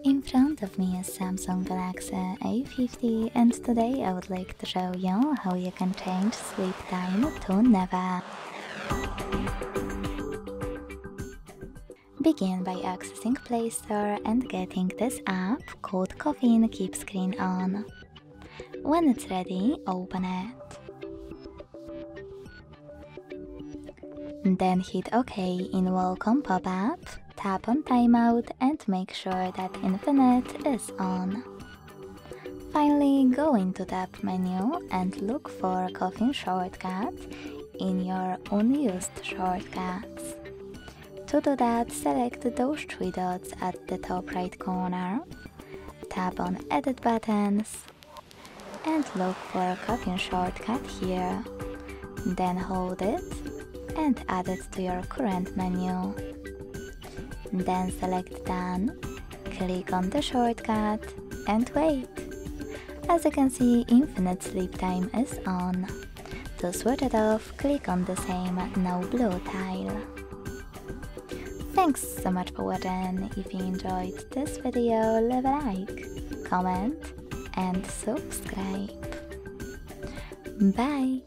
In front of me is Samsung Galaxy A50 and today I would like to show you how you can change sleep time to never. Begin by accessing Play Store and getting this app called Caffeine Keep Screen On. When it's ready, open it. Then hit OK in welcome pop-up, tap on Timeout and make sure that Infinite is on. Finally, go into the app menu and look for Caffeine shortcut in your unused shortcuts. To do that, select those three dots at the top right corner, tap on Edit buttons, and look for Caffeine shortcut here. Then hold it and add it to your current menu. Then select Done, click on the shortcut and wait. As you can see, infinite sleep time is on. To switch it off, click on the same No Blue tile. Thanks so much for watching. If you enjoyed this video, leave a like, comment and subscribe. Bye!